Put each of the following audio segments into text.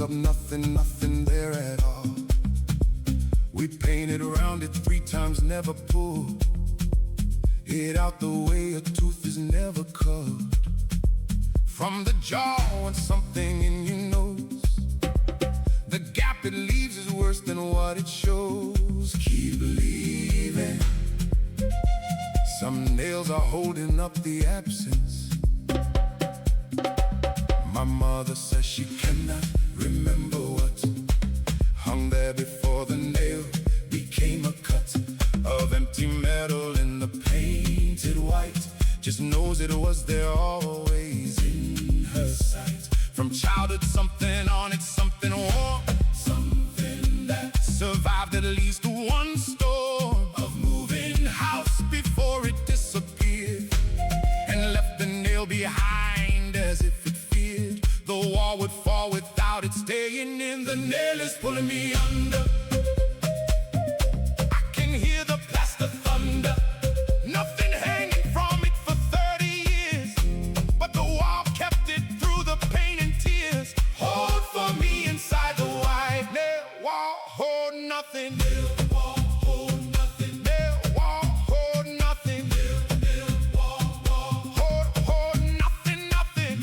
up nothing, nothing there at all. We painted around it 3 times, never pulled it out the way a tooth is never cut. From the jaw and something in your nose, the gap it leaves is worse than what it shows. Keep believing. Some nails are holding up the absence. My mother says she cannot remember what hung there before the nail became a cut of empty metal in the painted white. Just knows it was there always in her sight. From childhood, something on it, something warm, something that survived at least one storm of moving house before it disappeared and left the nail behind as if it feared the wall would fall without it staying in. The nail is pulling me under. I can hear the plaster thunder. Nothing hanging from it for 30 years, but the wall kept it through the pain and tears. Hold for me inside the white nail wall, hold nothing. Nail wall, hold nothing. Nail wall, hold nothing. Nail wall, hold nothing, nothing.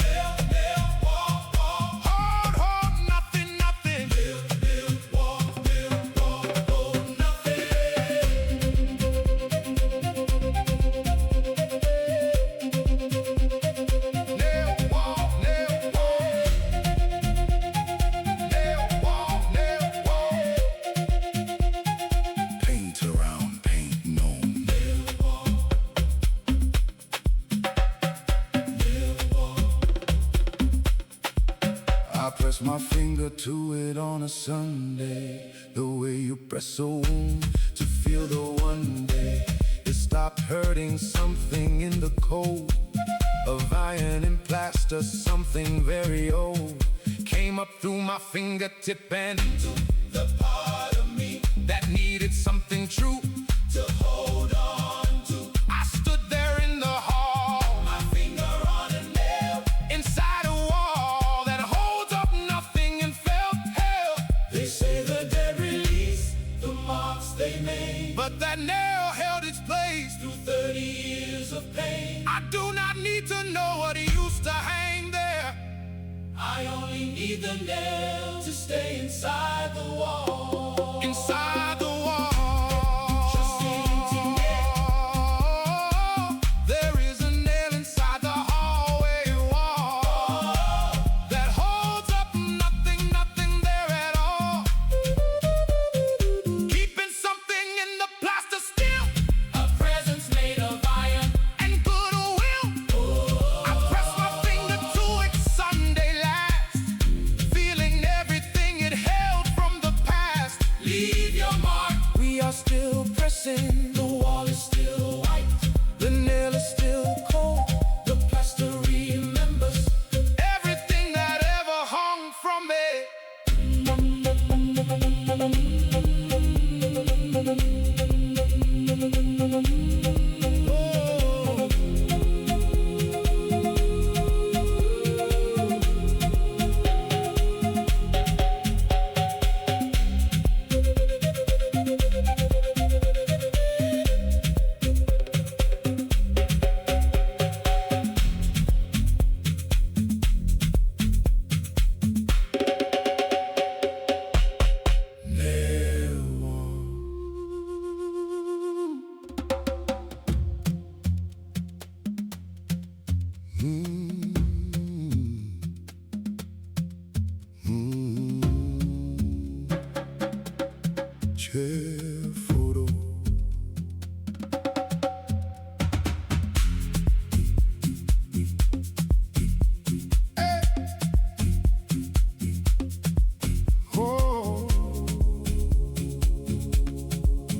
Nail wall, hold nothing, nothing. Nail wall, hold nothing. Paint around, paint known. I press my finger to it on a Sunday, the way you press a wound to feel the one day it stopped hurting. Something in the cold of iron and plaster, something very old, came up through my fingertip and into the part of me that needed something true to hold on to. I stood there in the hall, my finger on a nail, inside a wall that holds up nothing and felt hell. They say the dead release the marks they made, but that nail held its place through 30 years of pain. I do not need to know what used to hang there. I only need the nail to stay inside the wall. Inside the wall. Just the empty nail. There is a nail inside the hallway wall that holds up nothing, nothing there at all. Keeping something in the plaster still, a presence made of iron and goodwill. I press my finger to it Sunday last, feeling everything it held from the past. Leave your mark. We are still pressing. The wall is still white. The nail is still cold. The plaster remembers everything that ever hung from it. Chair photo. Hey. Oh.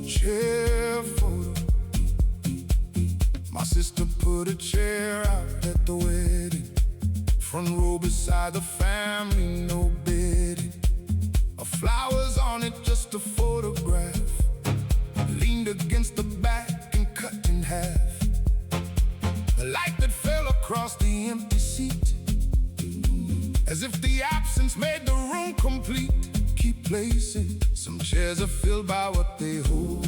Chair photo. My sister put a chair out at the wedding, front row beside the family, no bidding. Flowers on it, just a photograph, leaned against the back and cut in half. The light that fell across the empty seat, as if the absence made the room ain't complete, keep placing. Some chairs are filled by what they hold.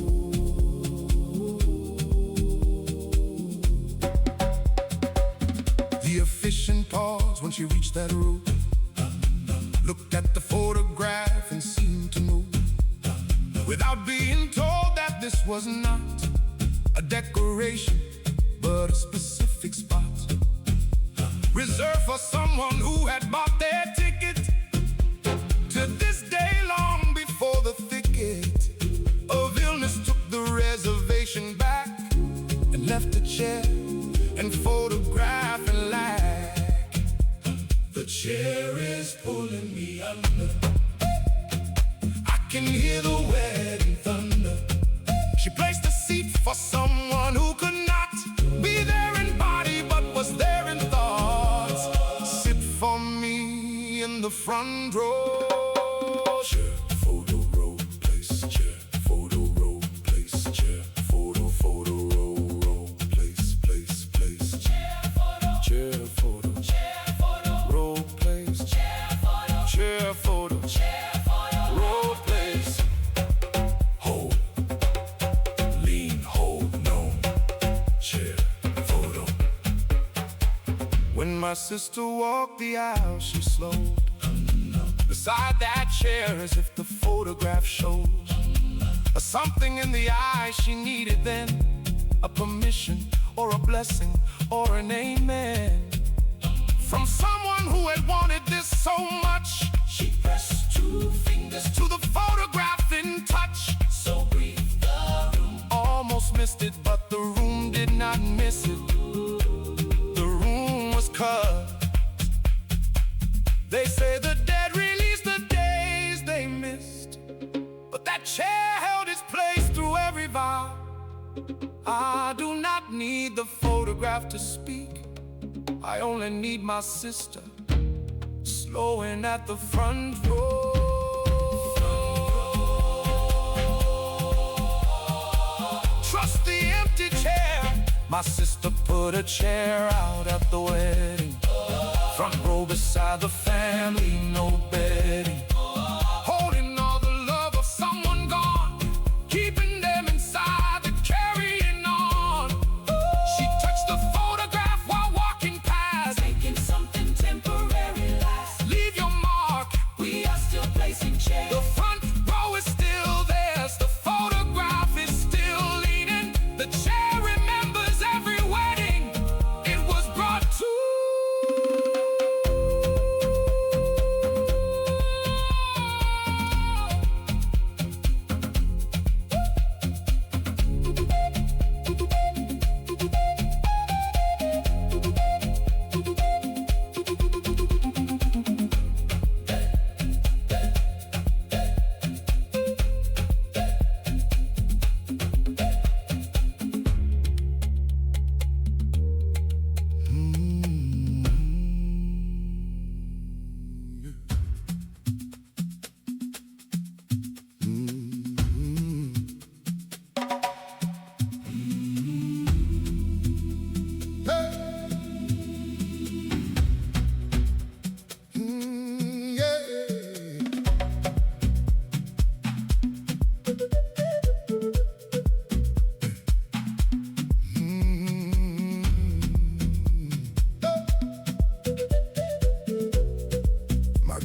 The efficient paused when she reached that road, looked at the photograph and seemed to know, without being told, that this was not a decoration, but a specific spot reserved for someone who had bought their ticket to this day, long before the thicket of illness took the reservation back and left a chair and photograph and lack. The chair is pulling me under, I can hear the wedding thunder. She placed a seat for someone who could not be there in body but was there in thoughts. Sit for me in the front row. Chair, photo, row, place, chair, photo, row, place, chair, photo, row, row, place, place. Chair, photo, row, place, chair, photo, row, place. Hold, lean, hold, no, chair, photo. When my sister walked the aisle, she slowed beside that chair as if the photograph shows something in the eye she needed then, a permission or a blessing or an amen from someone who had wanted this so much. She pressed 2 fingers to the photograph in touch. So brief the room almost missed it, but the room did not miss it. The room was cut. They say the dead release the days they missed, but that chair held its place through every vow. I do not need the photograph to speak, I only need my sister slowing at the front row. Trust the empty chair. My sister put a chair out at the wedding, front row beside the family, no bedding, holding all the love of someone gone, keeping them inside, the carrying on. She touched the photograph while walking past, taking something temporary last. Leave your mark, we are still placing chairs. The front row is still theirs, the photograph is still leaning. The chair remembers every wedding it was brought to.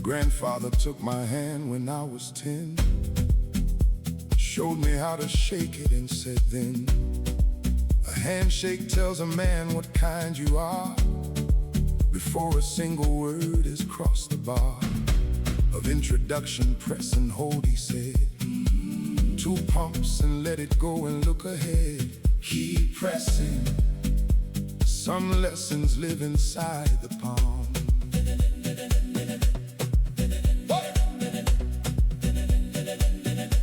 Grandfather took my hand when I was 10, showed me how to shake it and said then, a handshake tells a man what kind you are before a single word has crossed the bar of introduction. Press and hold, he said, 2 pumps and let it go and look ahead. Keep pressing, some lessons live inside the palm.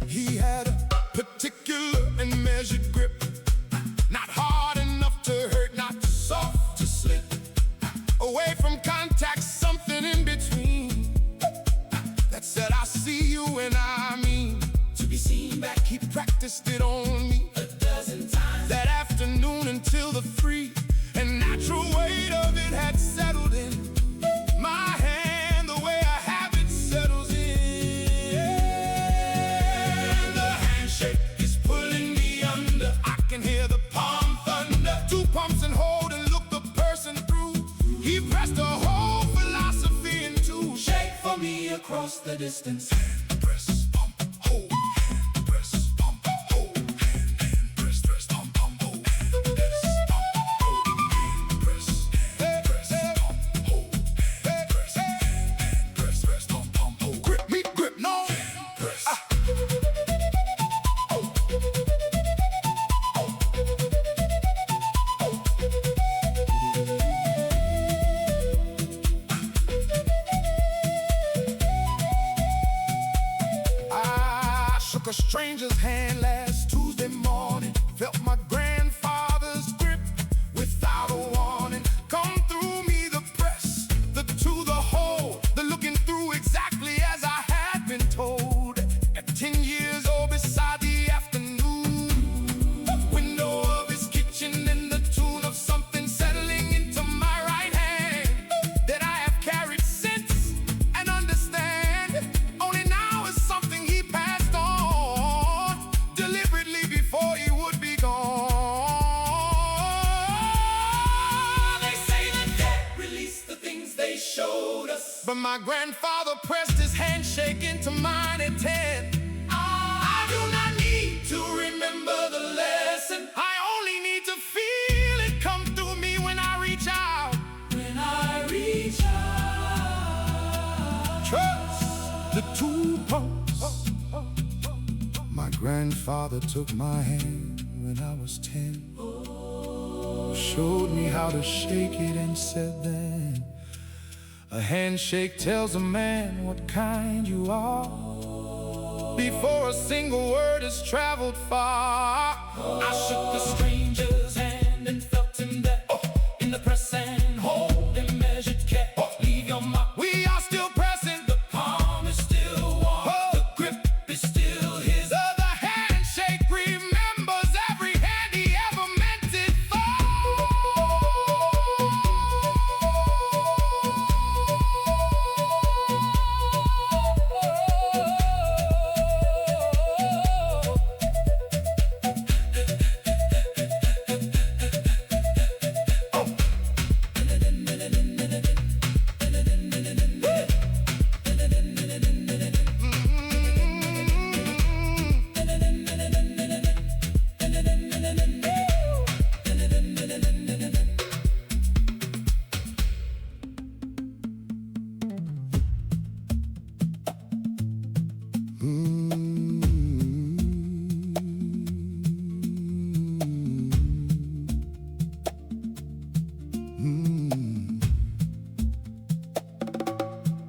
He had a particular and measured grip, not hard enough to hurt, not soft to slip, away from contact, something in between, that said I see you and I mean to be seen back. He practiced it on me a dozen times that afternoon until the free and natural weight of it had settled in. My hand, the way I have it, settles in. distance. Hand press, pump, hold. Hand press, pump, hold. Hand press, press, pump, pump, hold. Hand press, pump, hold. Hand press, pump, hold. Hand press, press, pump, pump, hold. Grip me, grip, no. Hand press. A stranger's hand last Tuesday morning. Felt my grandfather's grip without a warning. Come through me, the press, the to the hole, the looking through exactly as I had been told. At 10 years old, beside the afternoon window of his kitchen, and the tune of something settling into my right hand that I have carried since and understand. Only now is something he passed on before he would be gone. They say the dead release the things they showed us, but my grandfather pressed his handshake into mine at 10. I do not need to remember the lesson. I only need to feel it come through me when I reach out. When I reach out, trust the two pumps. My grandfather took my hand when I was 10, showed me how to shake it and said then, a handshake tells a man what kind you are before a single word has traveled far. I shook the stranger's hand and felt him there in the press and hold and measured care. Leave your mark. We are still pressing. The palm is still warm. The grip is still his. Remembers every hand he ever meant it for.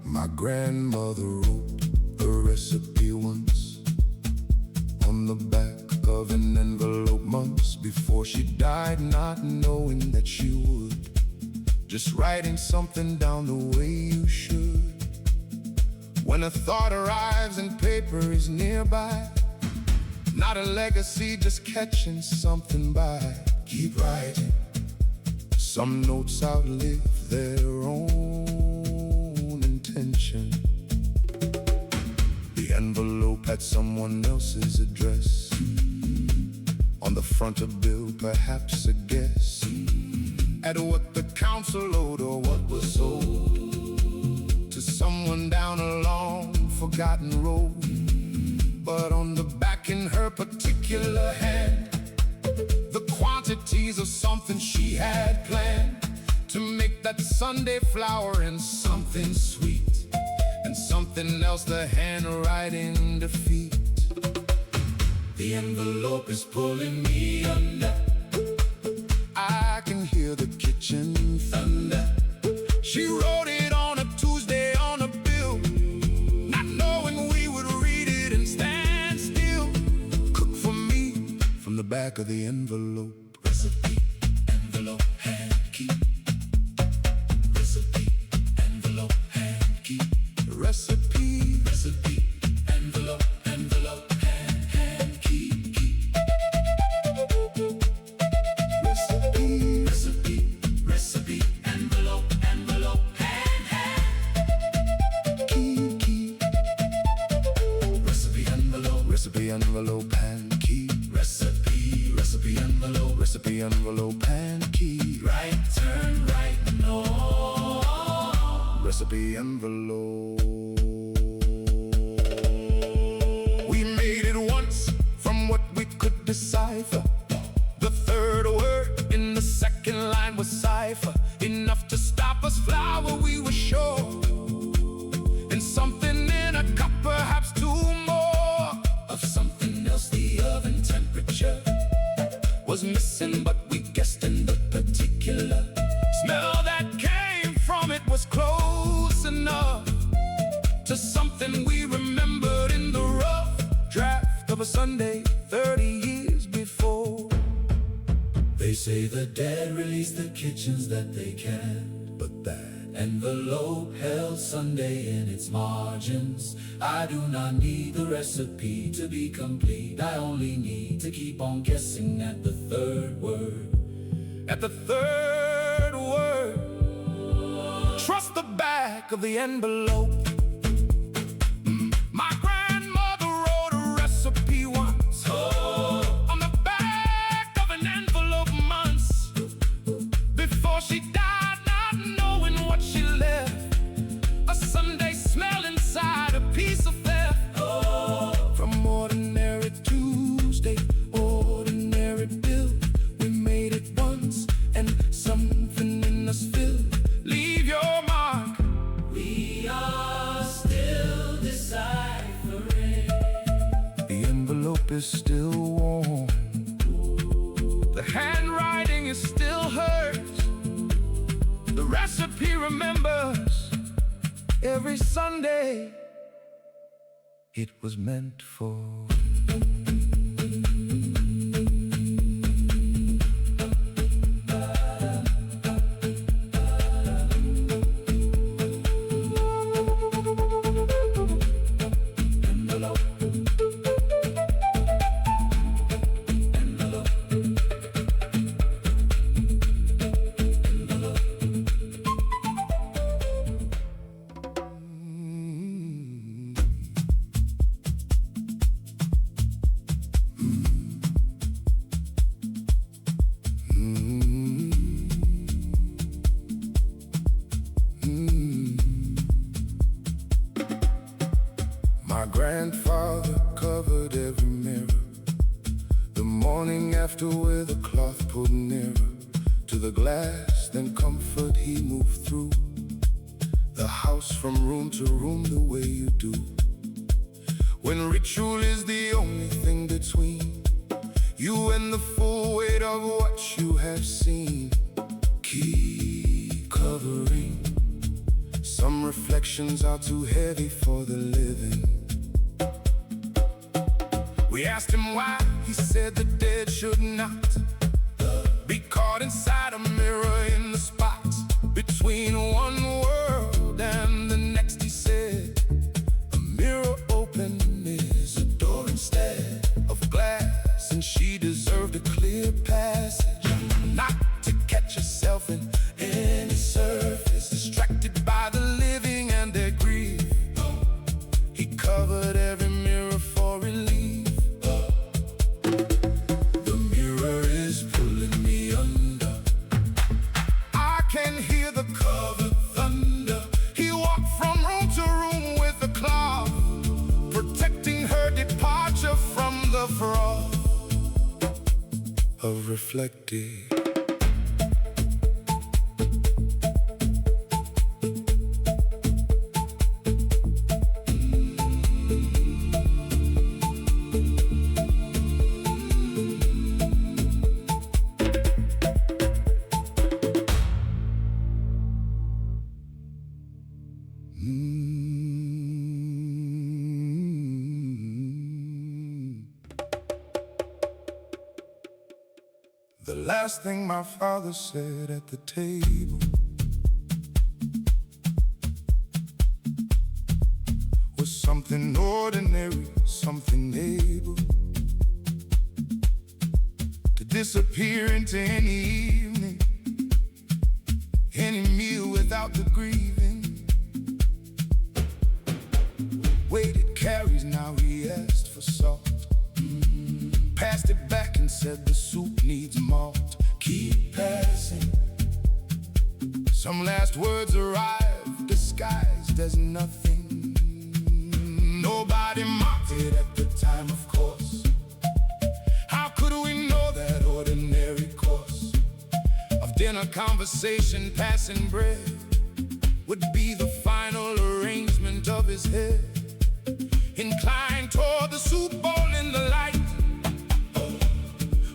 My grandmother wrote a recipe once on the back of an envelope months before she died, not knowing that she would. Just writing something down the way you should. When a thought arrives and paper is nearby, not a legacy, just catching something by. Keep writing. Some notes outlive their own intention. The envelope had someone else's address. On the front a bill, perhaps a guess at what the council owed or what was sold to someone down a long forgotten road. But on the back in her particular hand, the quantities of something she had planned to make that Sunday flower and something sweet, and something else the handwriting defeat. The envelope is pulling me under. I can hear the kitchen thunder. She wrote it on a Tuesday on a bill, not knowing we would read it and stand still. Cook for me from the back of the envelope. Recipe, envelope, hand key. Recipe, envelope, hand key. Recipe, recipe, envelope, envelope, hand key, key. Recipe, recipe, recipe, envelope, envelope, hand key, key. Recipe, envelope, recipe, envelope, hand key. Recipe, recipe, envelope, recipe, envelope, hand key. Right turn, right, no. Recipe, envelope. decipher. The third word in the second line was cipher, enough to stop us flower, we were sure. And something in a cup, perhaps two more. Of something else, the oven temperature was missing, but we guessed in the particular smell that came from it was close enough to something we remembered in the rough draft of a Sunday 30 years before. They say the dead release the kitchens that they can, but that envelope held Sunday in its margins. I do not need the recipe to be complete. I only need to keep on guessing at the third word. At the third word, trust the back of the envelope. My grandmother wrote a recipe once, on the back of an envelope months before she died, not knowing what she left. A Sunday smell inside a piece of theft. From ordinary Tuesday, ordinary bill, we made it once and something in us filled. Leave your mark. We are still deciphering. The envelope is still warm. The handwriting is still hers. The recipe remembers every Sunday it was meant for. My grandfather covered every mirror the morning after with a cloth pulled nearer to the glass, then comfort he moved through the house from room to room the way you do. When ritual is the only thing between you and the full weight of what you have seen. Keep covering. Some reflections are too heavy for the living. We asked him why, he said the dead should not be caught inside a mirror in the spot between one world and the next. He said a mirror open is a door instead of glass, and she deserved a clear passage, not to catch herself in any surface, distracted by the living and their grief. He covered every mirror for relief. The mirror is pulling me under. I can hear the covered thunder. He walked from room to room with a cloth, protecting her departure from the froth of reflecting. The last thing my father said at the table was something ordinary, something able to disappear into any evening, any meal without the grieving. Weight it carries, now he asked for salt. Passed it back and said the soup needs malt. Keep passing. Some last words arrived, disguised as nothing. Nobody mocked it at the time, of course. How could would we know that ordinary course of dinner conversation, passing bread, would be the final arrangement of his head, inclined toward the soup bowl in the light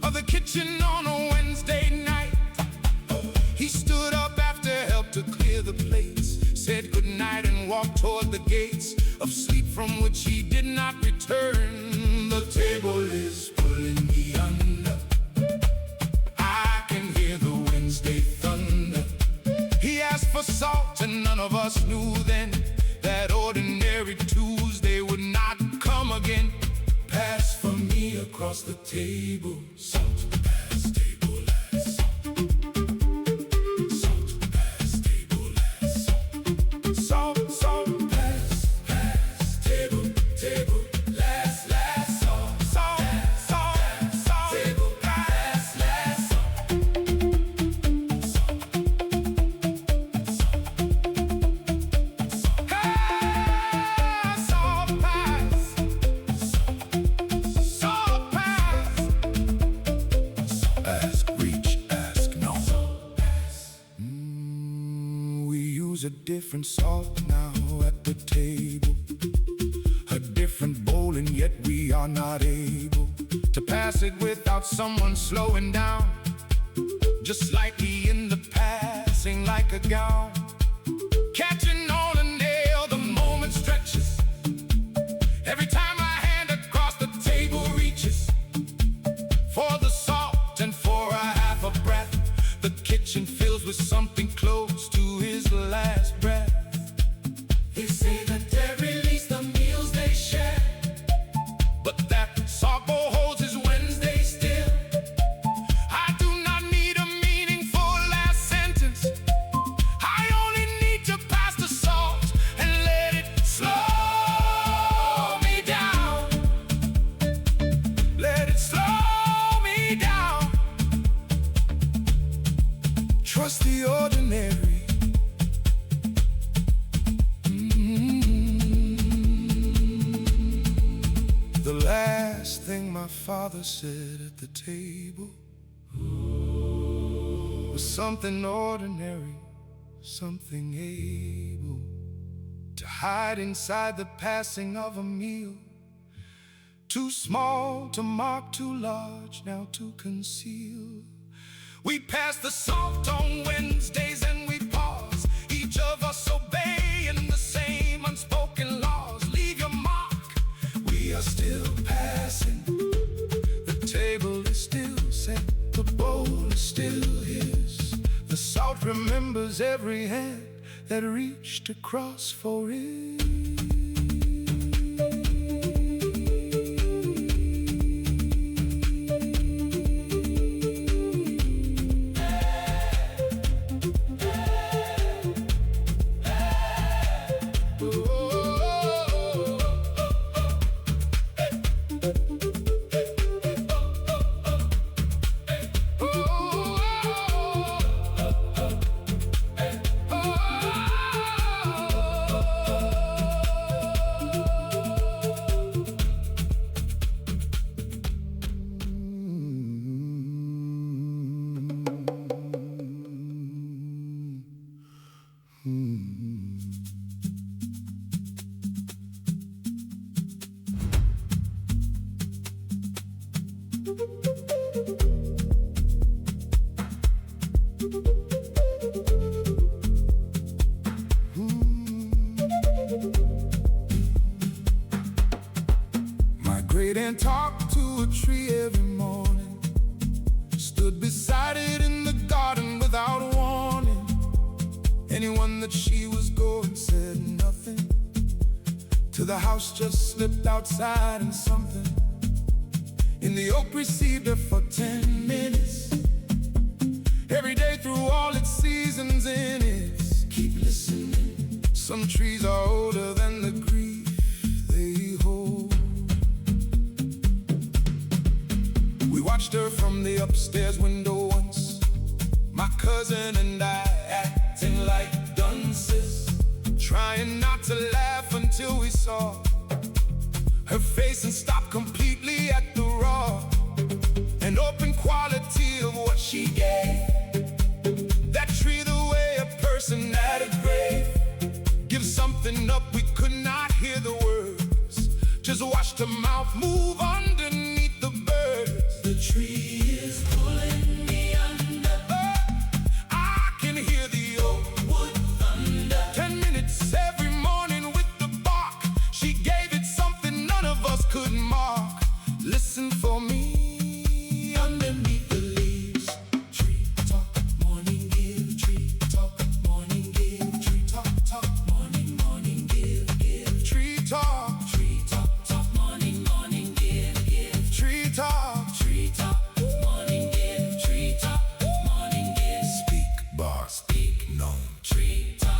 of the kitchen on a Wednesday night. He stood up after help to clear the plates, said goodnight and walked toward the gates of sleep from which he did not return. The table is pulling me under, I can hear the Wednesday thunder. He asked for salt and none of us knew then that ordinary Tuesday would not come again. Pass for me across the table, salt. Pass, table, last, salt. Salt, pass, table, last, salt. Salt, salt, pass, pass, table, table, last, last, salt. Salt, salt, salt, table, pass, last, salt. A different salt now at the table, a different bowl, and yet we are not able to pass it without someone slowing down, just lightly in the passing like a gown. Catching on a nail, the moment stretches every time my hand across the table reaches for the salt, and for a half a breath the kitchen fills with something close to his last breath. They say that they release the meals they share, but that salt bowl holds his Wednesday still. I do not need a meaningful last sentence, I only need to pass the salt and let it slow me down. Let it slow me down. Trust the ordinary. The last thing my father said at the table was something ordinary, something able to hide inside the passing of a meal, too small to mark, too large now to conceal. We pass the salt on Wednesdays and we pause, each of us obeying the same unspoken laws. Leave your mark, we are still passing. The table is still set, the bowl is still his. The salt remembers every hand that reached across for it. Migrate and talk to a tree every morning, stood beside it in the garden without warning. Anyone that she was going said nothing, till the house just slipped outside and something in the oak received her for 10 minutes. Every day through all its seasons in it. Keep listening. Some trees are older than the grief they hold. We watched her from the upstairs window once, my cousin and I, acting like dunces, trying not to laugh until we saw her face and stopped completely at the raw. And she gave. That tree the way a person at a grave. Give something up, we could not hear the words. Just watch the mouth move underneath the birds. The tree is pulling me under. I can hear the oak wood thunder. 10 minutes every morning with the bark. She gave it something none of us could mark. Listen for me underneath the leaves. Tree talk, morning give. Tree talk, morning give. Tree talk, talk, morning, morning give, give. Tree talk, talk, morning, morning give, give. Tree talk, morning give. Tree talk, morning give. Speak, bar, speak, known. Tree talk.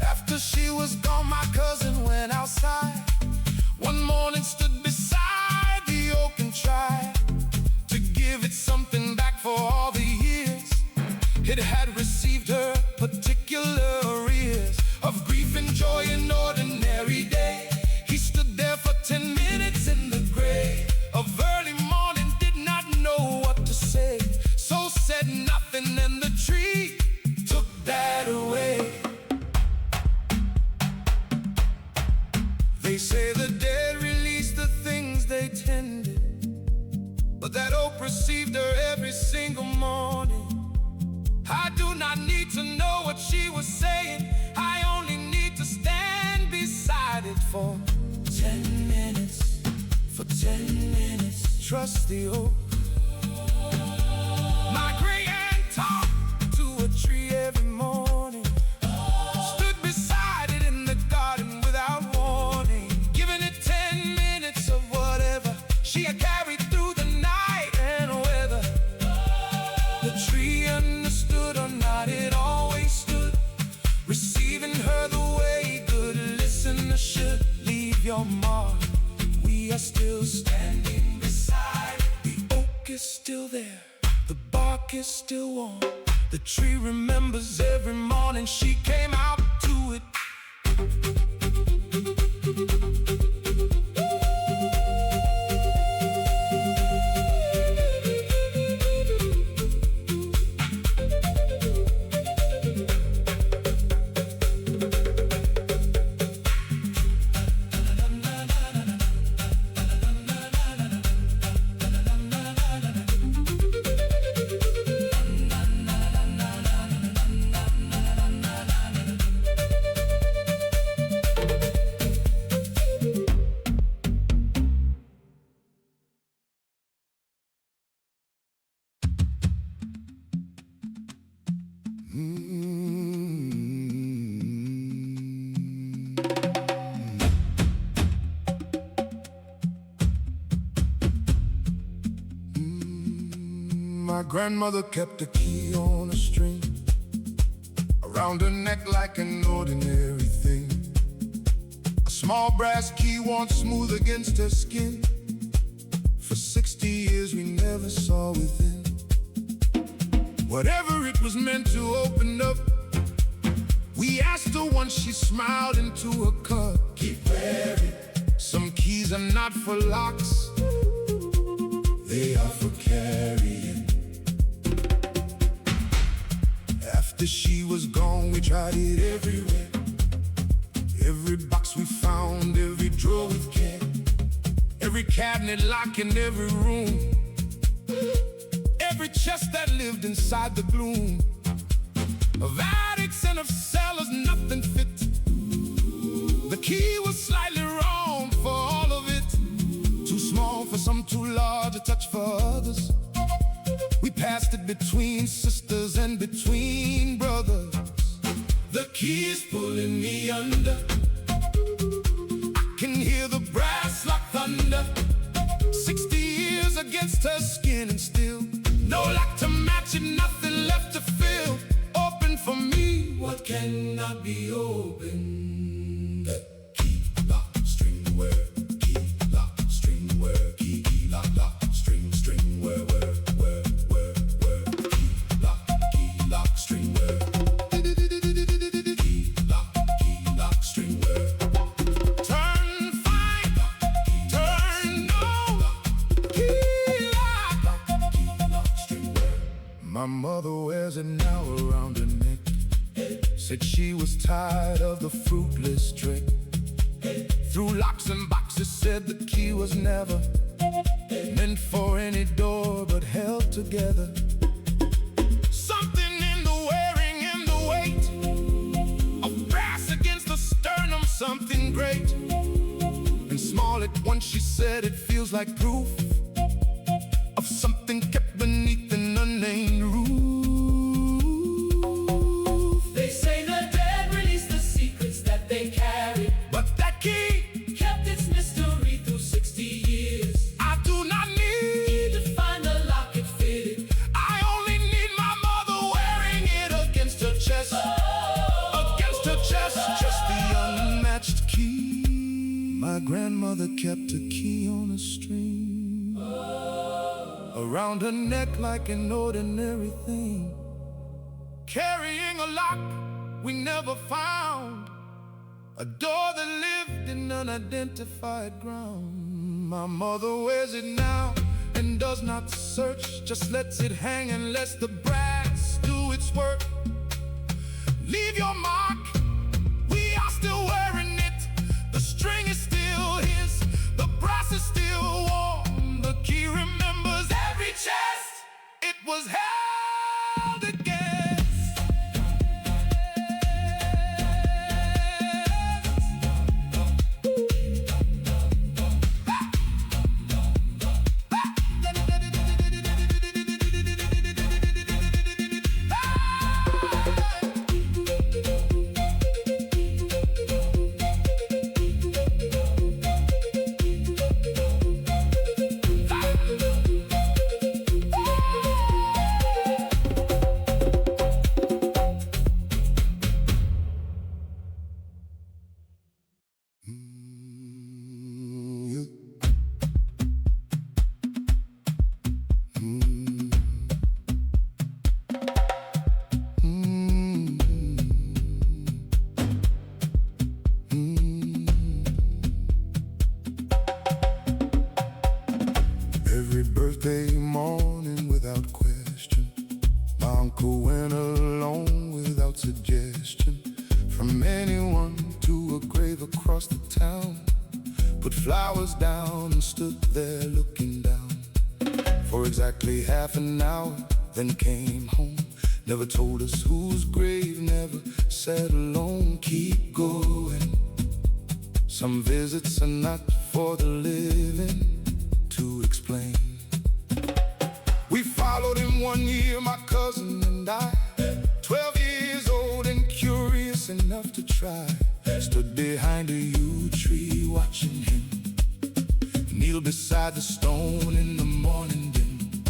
After she was gone, my cousin went outside. One morning stood beside the oak and tried to give it something back for all the years it had received her particular arrears of grief and joy in ordinary day. He stood there for 10 minutes in the gray of early morning, did not know what to say, so said nothing, and the tree took that away. They say the dead release the things they tended, but that oak received her every single morning. I do not need to know what she was saying. I only need to stand beside it for 10 minutes. For 10 minutes, trust the oak. My great aunt talked to a tree every morning. Stood beside it in the garden without warning, giving it 10 minutes of whatever she had carried through the night and weather. The tree understood or not, it always stood, receiving her the way good listener should. Leave your mark, we are still standing beside it. The oak is still there, the bark is still warm. The tree remembers every morning she came out to it. My grandmother kept a key on a string around her neck like an ordinary thing. A small brass key worn smooth against her skin. For 60 years we never saw within. Whatever it was meant to open up, we asked her once, she smiled into a cup. Keep wearing. Some keys are not for locks, they are for carrying. After she was gone, we tried it everywhere. Every box we found, every drawer with care, every cabinet lock in every room, every chest that lived inside the gloom of attics and of cellars, nothing fit. The key was slightly wrong for all of it, too small for some, too large a touch for others. We passed it between sisters and between brothers. The key is pulling me under. Can hear the brass like thunder. 60 years against her skin and still no lock to match it, nothing left to fill. Open for me what cannot be opened. Key, lock, string, word. Key, lock, string, word. Key, lock, lock, string, word, word, word, word. My mother wears it now around her neck. Said she was tired of the fruitless trick. Through locks and boxes, said the key was never meant for any door, but held together. Something in the wearing and the weight of brass against the sternum, something great and small at once. She said it feels like proof of something kept beneath an unnamed roof. They say the dead release the secrets that they carry, But that key kept its mystery through 60 years. I do not need. To find the lock it fitted, I only need my mother wearing it against her chest. Against her chest, just the unmatched key. My grandmother kept a key on a string around her neck like an ordinary thing, carrying a lock we never found, a door that lived in unidentified ground. My mother wears it now and does not search, just lets it hang and lets the brass do its work. Leave your mark, we are still wearing it. The string is still his, the brass is still warm. The key remembers every chest it was held against. Every birthday morning without question, my uncle went along without suggestion. From anyone to a grave across the town, put flowers down and stood there looking down for exactly half an hour, then came home. Never told us whose grave, never said alone. Keep going, some visits are not for the living to explain. We followed him 1 year, my cousin and I, 12 years old and curious enough to try. Stood behind a yew tree watching him kneel beside the stone in the morning dim.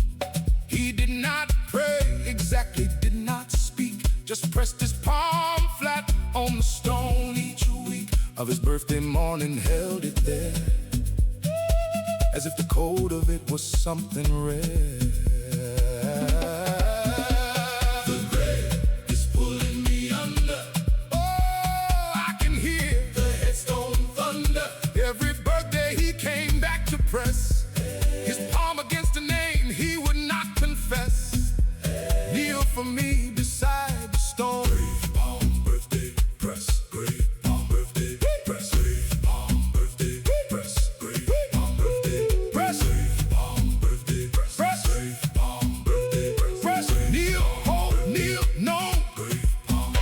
He did not pray, exactly did not speak, just pressed his palm flat on the stone each week of his birthday morning, held it there as if the code of it was something rare. The grave is pulling me under. Oh, I can hear the headstone thunder. Every birthday he came back to press his palm against a name he would not confess. Kneel for me beside the stone. Grave palm birthday press. Grave palm birthday press. Grave palm birthday press. Grave palm birthday press. Grave palm birthday press. Grave palm birthday press. Kneel, hold, kneel, no. Grave palm.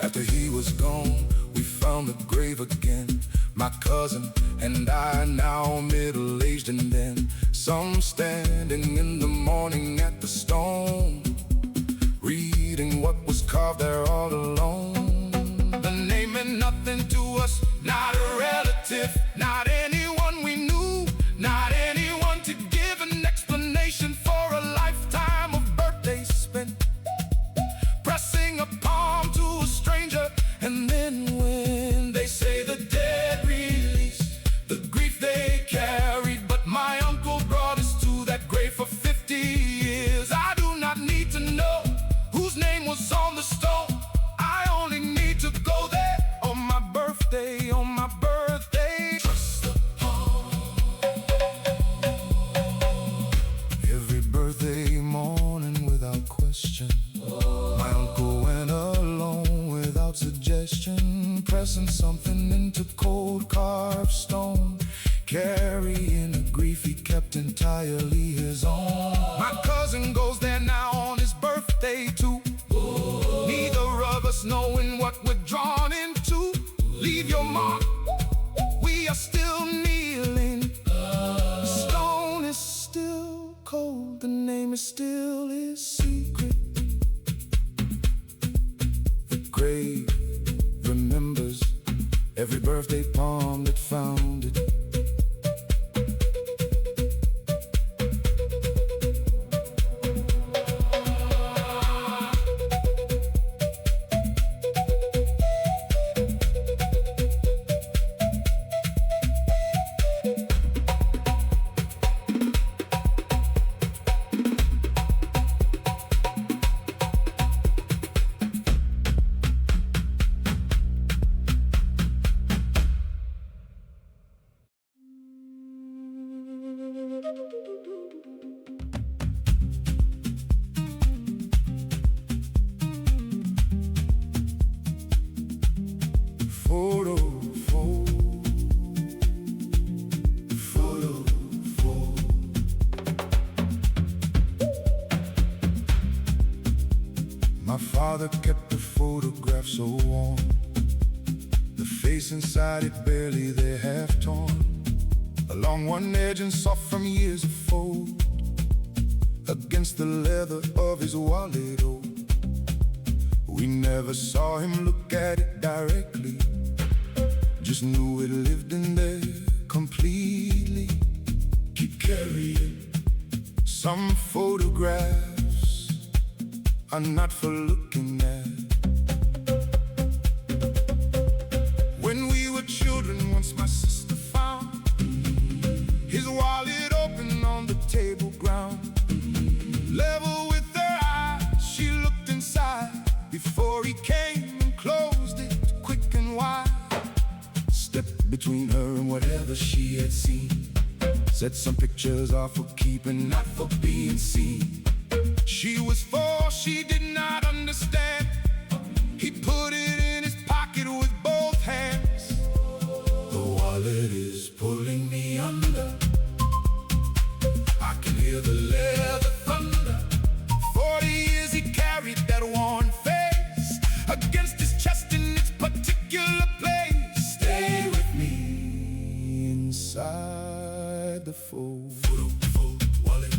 After he was gone, we found the grave again. My cousin and I, now middle-aged, and then some standing in the morning at the stone, reading what was carved there all alone. The name meant nothing to us, not a relative, not anyone we knew, not anyone to give an explanation for a lifetime of birthdays spent pressing a palm to a stranger. And then when they say the dead release the grief they carried, but my uncle brought us to that grave for 50 years. pressing something into cold carved stone, carrying a grief he kept entirely his own. My cousin goes there now on his birthday too. Neither of us knowing what we're drawn into. Leave your mark, we are still kneeling. The stone is still cold, the name is still his secret. The grave remembers every birthday palm that found it. My father kept the photograph so warm. The face inside it barely there half torn, along one edge and soft from years of fold, against the leather of his wallet. Oh, we never saw him look at it directly, just knew it lived in there completely. Keep carrying some photographs are not for looking at. When we were children, once my sister found his wallet open on the table ground. Level with her eyes, she looked inside before he came and closed it quick and wide. Stepped between her and whatever she had seen. Said some pictures are for keeping, not for being seen. She was four, she did not understand. He put it in his pocket with both hands. The wallet is pulling me under. I can hear the leather thunder. 40 years he carried that worn face against his chest in its particular place. Stay with me inside the fold. Wallet, wallet,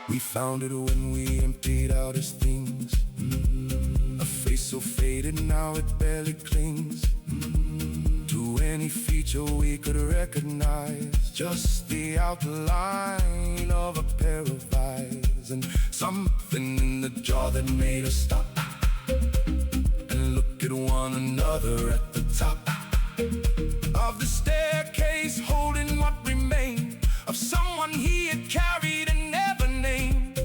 we found it when we emptied out his things. A face so faded now it barely clings to any feature we could recognize. Just the outline of a pair of eyes, and something in the jaw that made us stop and look at one another at the top of the staircase, holding what remained of someone he had carried and never named.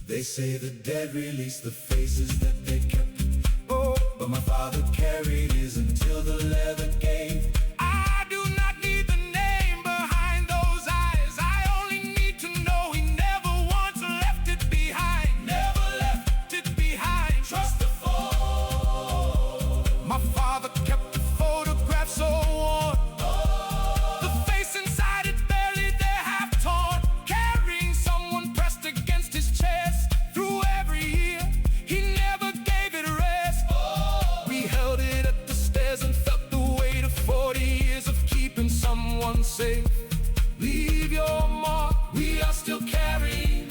They say the dead release the faces that they kept. Oh, but my father carried his until the leather gave. I do not need the name behind those eyes. I only need to know he never once left it behind. Never left it behind. Trust the fall. My father kept the photograph so warm. The face inside it barely there half torn, carrying someone pressed against his chest. Through every year, he never gave it rest. We held it at the stairs and felt the weight of 40 years of keeping someone safe. Leave your mark, we are still carrying.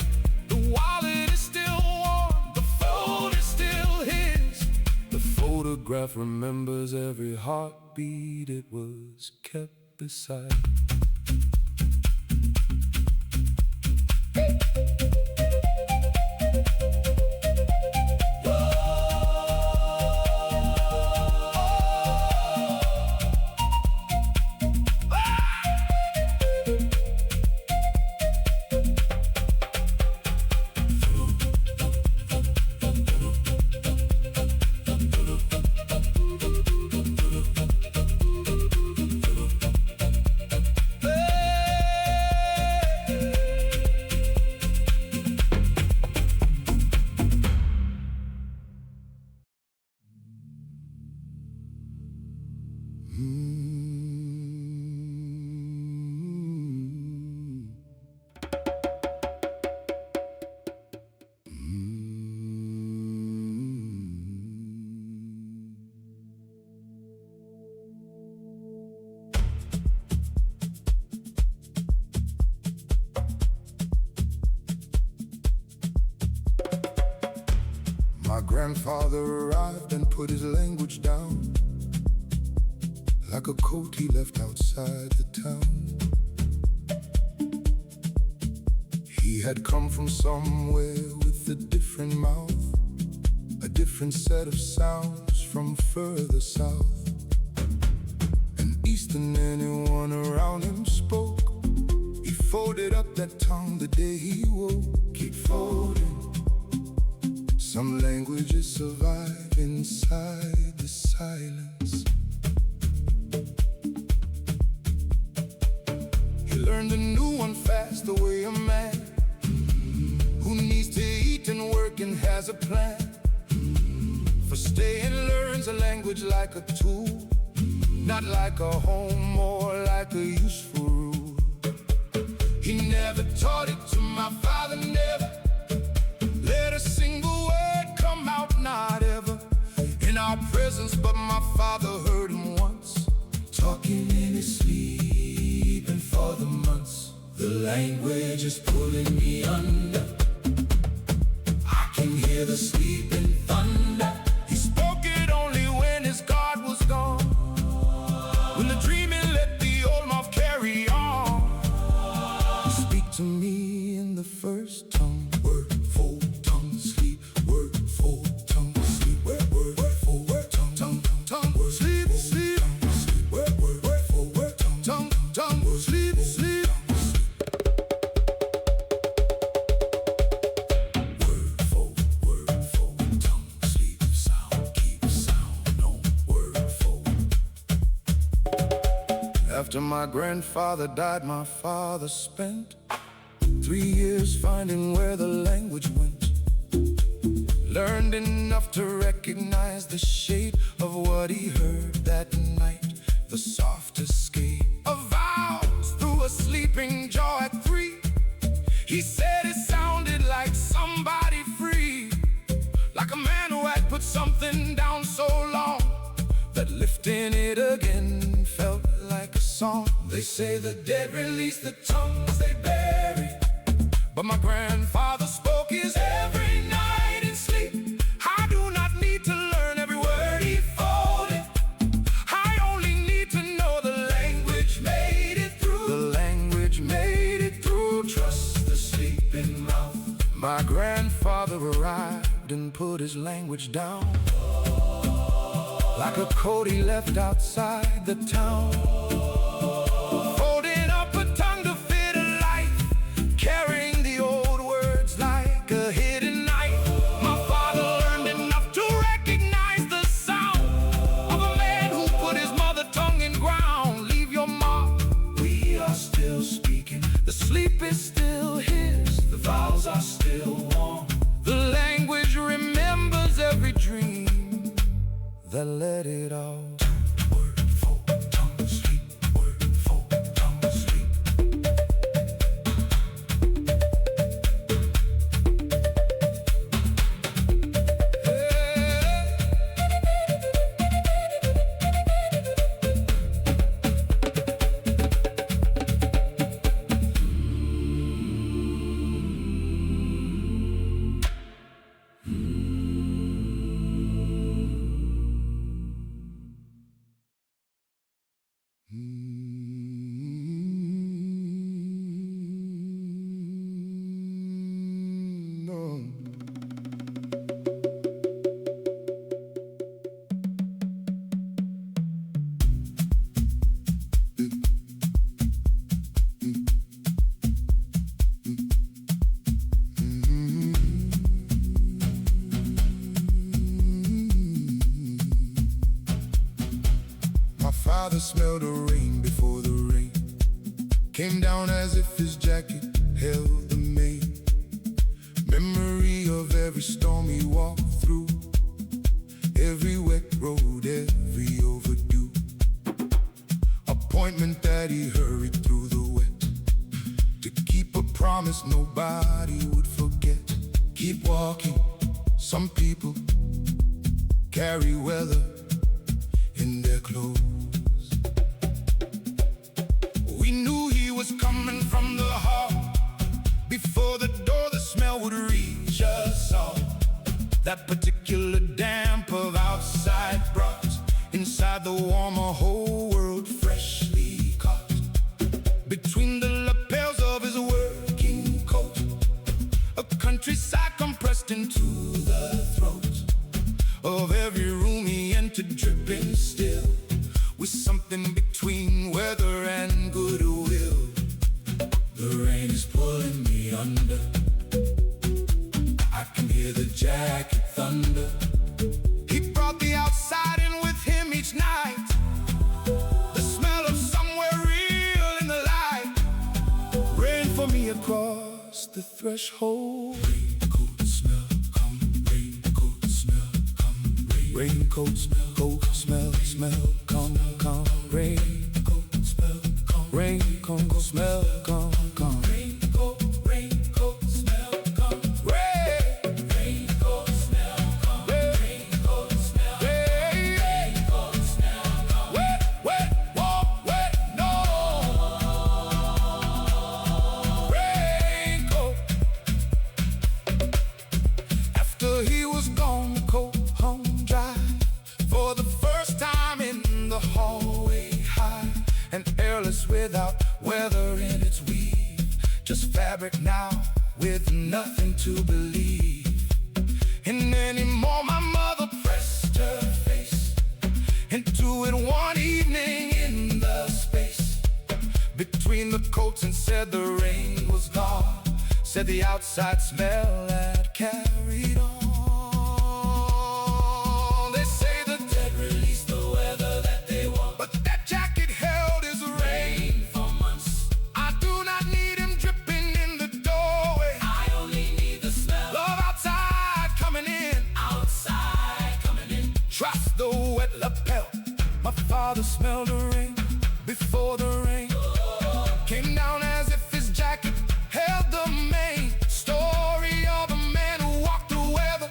The wallet is still warm, the fold is still his. The photograph remembers every heartbeat, it was kept beside. grandfather arrived and put his language down, like a coat he left outside the town. He had come from somewhere with a different mouth, a different set of sounds from further south. And east than anyone around him spoke. He folded up that tongue the day he woke. Keep folding. Some languages survive inside the silence. He learned a new one fast, the way a man who needs to eat and work and has a plan for staying learns a language like a tool, not like a home or like a useful rule. He never taught it to my father, never let a single word come out, not ever in our presence, but my father heard him once, talking in his sleep, and for the months the language is pulling me under. I can hear the sleeping thunder. He spoke it only when his God was gone, when the dreaming let the old mouth carry on. Speak to me in the first tongue, word for tongue, sleep, word for tongue, sleep, word for word, tongue, word, sleep, sleep, word for word, tongue, word, sleep, sleep. After my grandfather died, my father spent 3 years finding where the language went. Learned enough to recognize the shape of what he heard that night, the soft escape of vowels through a sleeping jaw at 3. He said it sounded like somebody free, like a man who had put something down so long that lifting it again felt like a song. They say the dead release the tongues they bury, but my grandfather spoke his every night in sleep. I do not need to learn every word he folded. I only need to know the language made it through. The language made it through. Trust the sleeping mouth. My grandfather arrived and put his language down, like a coat he left outside the town. Folding up a tongue to fit a life, carrying the old words like a hidden knife. My father learned enough to recognize the sound of a man who put his mother tongue in ground. Leave your mark. We are still speaking. The sleep is still his. The vowels are still warm. The language remembers every dream that let it out. Word for tongue, sleep. Word for tongue, sleep. Father smelled the rain before the rain came down, as if his jacket held the main. Memory of every storm he walked through, every wet road, every overdue appointment that he hurried through the wet to keep a promise nobody would forget. Keep walking. Some people carry weather in their clothes. We knew he was coming from the heart. Before the door, the smell would reach us all. That particular the warm, a whole world freshly caught between the lapels of his working coat. A countryside compressed into the throat of every room he entered, dripping still with something between weather and goodwill. The rain is pulling me under, I can hear the jacket thunder. He brought the outside in with him each night, the smell of somewhere real in the light. Rain for me across the threshold. Raincoat smell, come, raincoat smell, come, raincoat smell, coat smell, smell, come, come, raincoat smell, come, raincoat smell, come, come, raincoat, raincoat smell, come, raincoat smell, come, raincoat smell, raincoat smell, come, wet, wet, warm, wet, no, raincoat. After he was gone, the coat hung dry for the first time in the hallway, high and airless, without weather in its weave, just fabric now with nothing to believe in anymore. My mother pressed her face into it one evening in the space between the coats and said the rain was gone, said the outside smell had carried on. They say the dead release the weather that they want, but that jacket held his rain for months. I do not need him dripping in the doorway, I only need the smell of outside coming in, outside coming in. Trust the wet lapel. My father smelled the rain before the rain came down, as if his jacket held the main story of a man who walked the weather,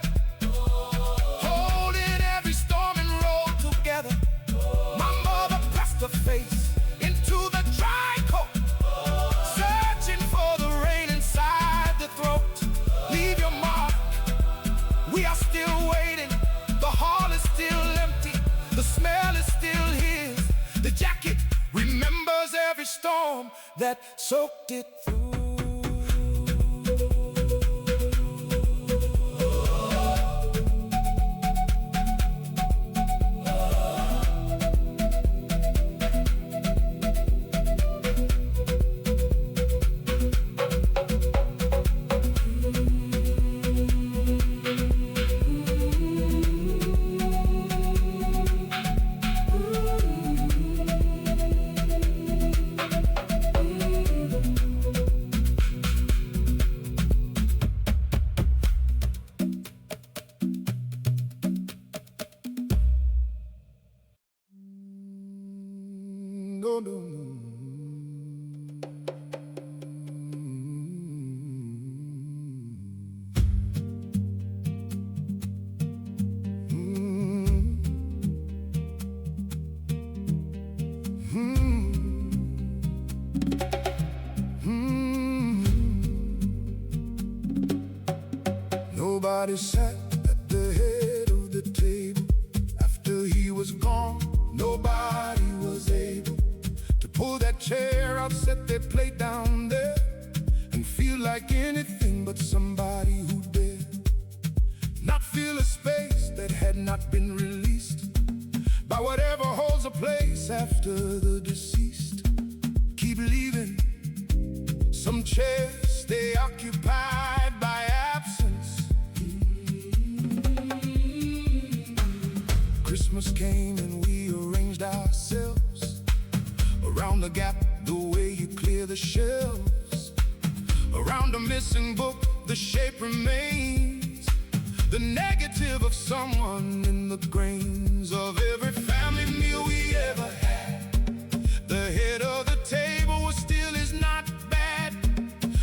holding every storm and rolled together. My mother pressed her face into the dry coat, searching for the rain inside the throat. Leave your mark, we are still waiting. The hall is still empty, the smell is still his. The jacket remembers every storm that soaked it through. No, no, no. Nobody sat at the head of the table after he was gone. Nobody was able to pull that chair out, set their plate down there, and feel like anything but somebody who dared not feel a space that had not been released by whatever holds a place after the deceased. Keep leaving, some chairs stay occupied by absence. Christmas came and we arranged ourselves around the gap, the way you clear the shelves. Around a missing book, the shape remains, the negative of someone in the grains of every family meal we ever had. The head of the table was still is not bad,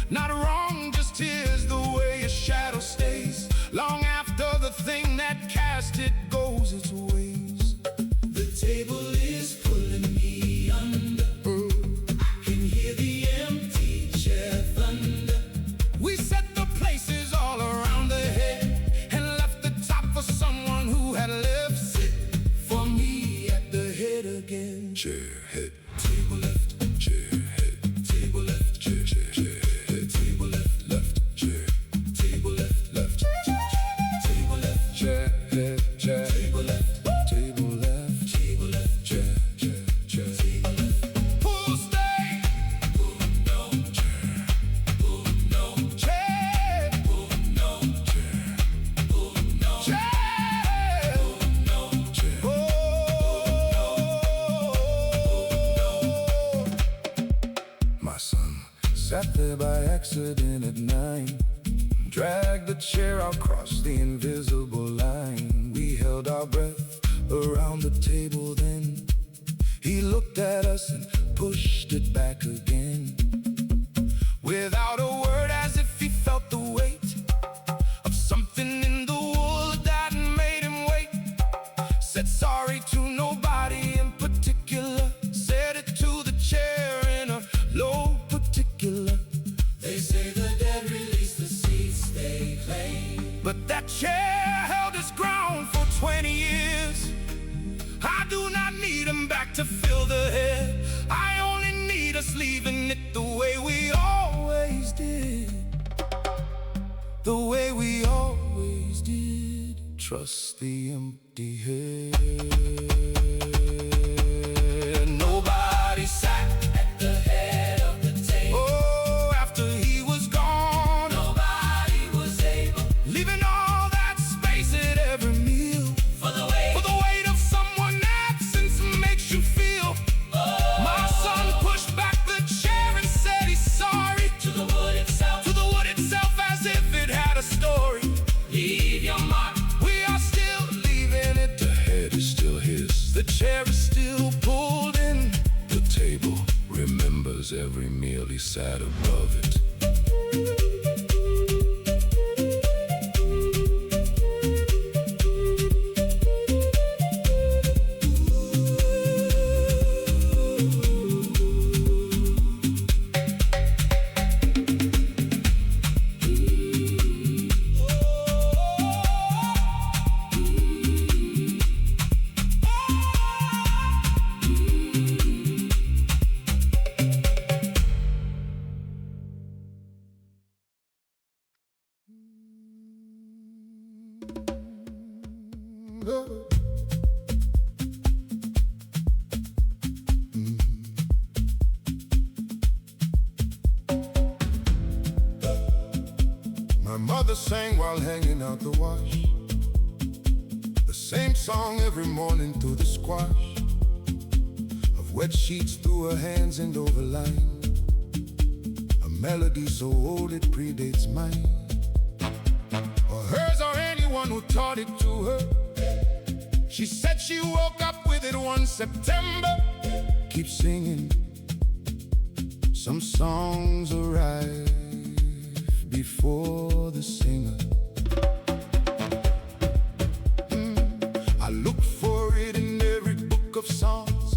not wrong, just is the way a shadow stays long after the thing that cast it goes its ways. The table is pulling me under, can hear the empty chair thunder. We set the places all around the head and left the top for someone who had left it for me. again. Chair head, table left, chair head, table left, chair, chair, chair head, table left, left, chair, table left, left, table left, chair head, chair, table left, table left, table left, chair, chair, chair, table left. Pull stay, pull no, chair, pull no, chair, pull no, chair, pull no, chair, pull no, chair, My son sat there by accident at 9, dragged the chair across the invisible line. We held our breath around the table then. He looked at us and pushed it back again. Without a word, as if he felt the weight of something in the wood that made him wait. Said sorry to nobody in particular, said it to the chair in a low particular. They say the dead release the seats they claim, But that chair held its ground for 20 years. I do not need him back to fill the head. I only need us leaving it the way we always did. The way we always did. Trust the empty head. Nobody sat at the head of the table. oh, after he was gone, Nobody was able, leaving all that space at every meal. for the weight. For the weight of someone absence makes you feel. My son pushed back the chair and said he's sorry To the wood itself, to the wood itself, as if it had a story. leave your mark. We are still leaving it. The head is still his. The chair is still pulled in. The table remembers every meal he sat above it. My mother sang while hanging out the wash, the same song every morning through the squash of wet sheets through her hands and overlined. A melody so old it predates mine, or hers, or anyone who taught it to her. She said she woke up with it one September. Keep singing, some songs arrive before the singer. I look for it in every book of songs,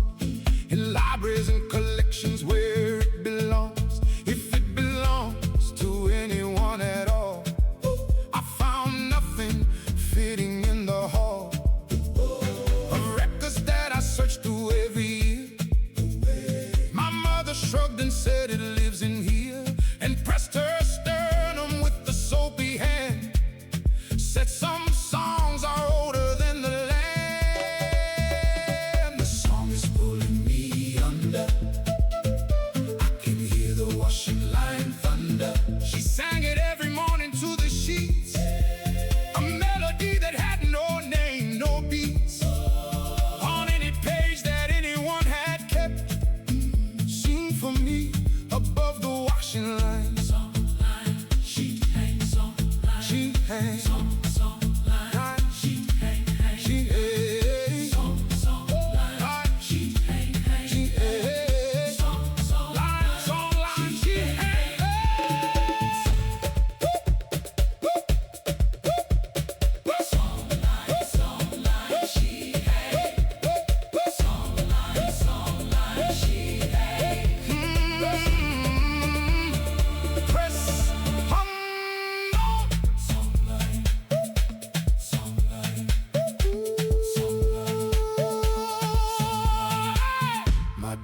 in libraries and collections where it belongs. If it belongs to anyone at all, I found nothing fitting in the hall of records that I searched through every year. My mother shrugged and said it lives in here, and pressed her sternum with the soapy hand. Said some songs are older than the land. The song is pulling me under.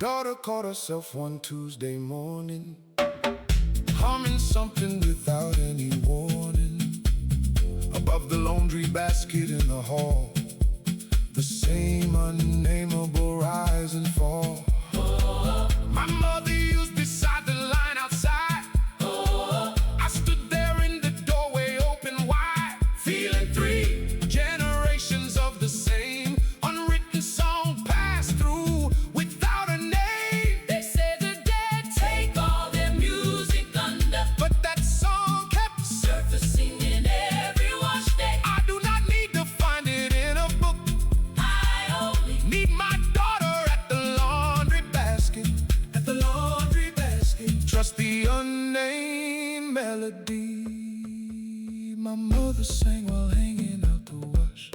daughter caught herself one Tuesday morning, humming something without any warning. Above the laundry basket in the hall, the same unnameable rise and fall. My mother used beside the line outside. I stood there in the doorway open wide, feeling 3 generations of the same unwritten song passed through without a name. They say the dead take all their music under, But that song kept surfacing in every wash day. I do not need to find it in a book. I only Need my daughter at the laundry basket. At the laundry basket. Trust the unnamed melody my mother sang while hanging out to wash.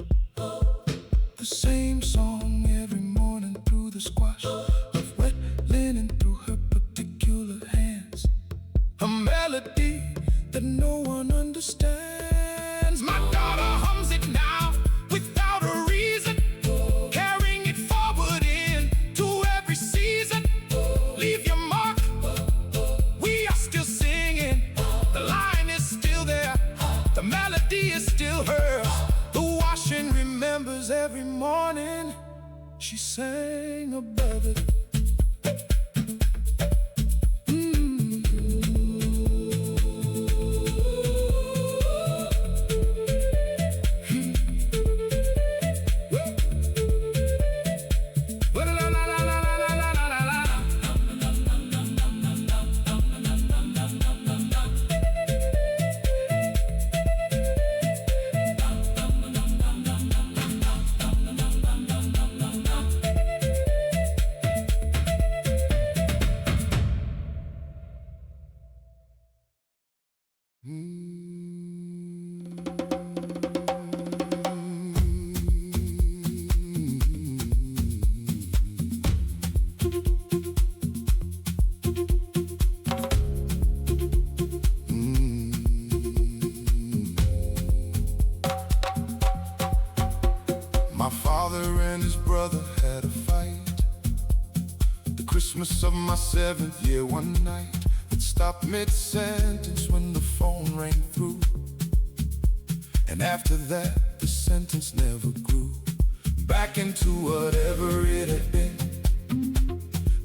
The same song every morning through the squash of wet linen through her particular hands. A melody that no one understands. My daughter hums it now without a reason, carrying it forward into every season. Leave your mark, we are still singing. The line is still there, the melody is still hers. The washing remembers every morning she sang above it. My father and his brother had a fight the Christmas of my 7th year. One night it stopped mid-sentence when the phone rang through, and after that the sentence never grew back into whatever it had been.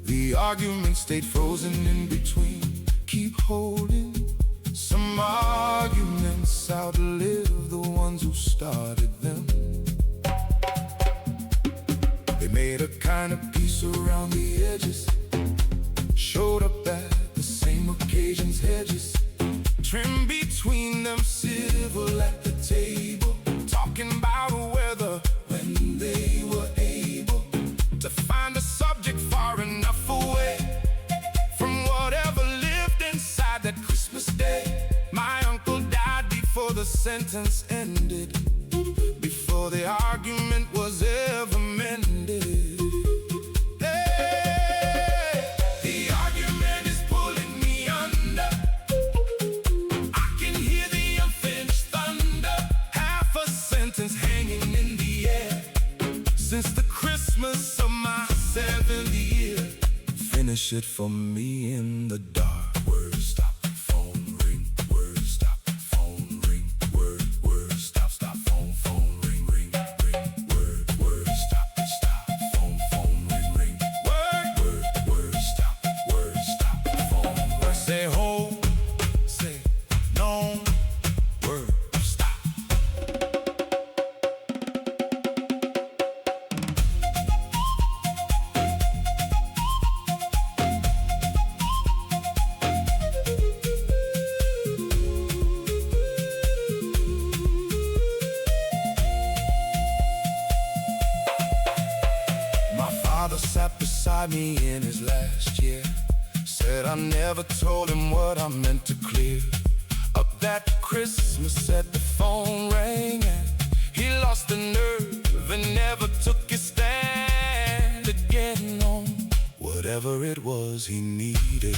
The argument stayed frozen in between. Keep holding. Some arguments outlive the ones who started them. They made a kind of peace around the edges, showed up at the same occasions, hedges trimmed between them, civil at the table, talking about weather when they were able to find a subject far enough away from whatever lived inside that Christmas day. My uncle died before the sentence ended, before the argument was ever mended. Hey, the argument is pulling me under. I can hear the unfinished thunder. Half a sentence hanging in the air since the Christmas of my 7th year. Finish it for me in the dark. Word stop, phone ring. Word stop, phone ring. Word stop, phone ring, ring. Word stop, phone ring, ring. Word stop, phone. Say ho, say no. Word stop. My father sat beside me in his last year, said I never told him what I meant to clear up that Christmas. At the phone rang and he lost the nerve and never took his stand again on whatever it was he needed.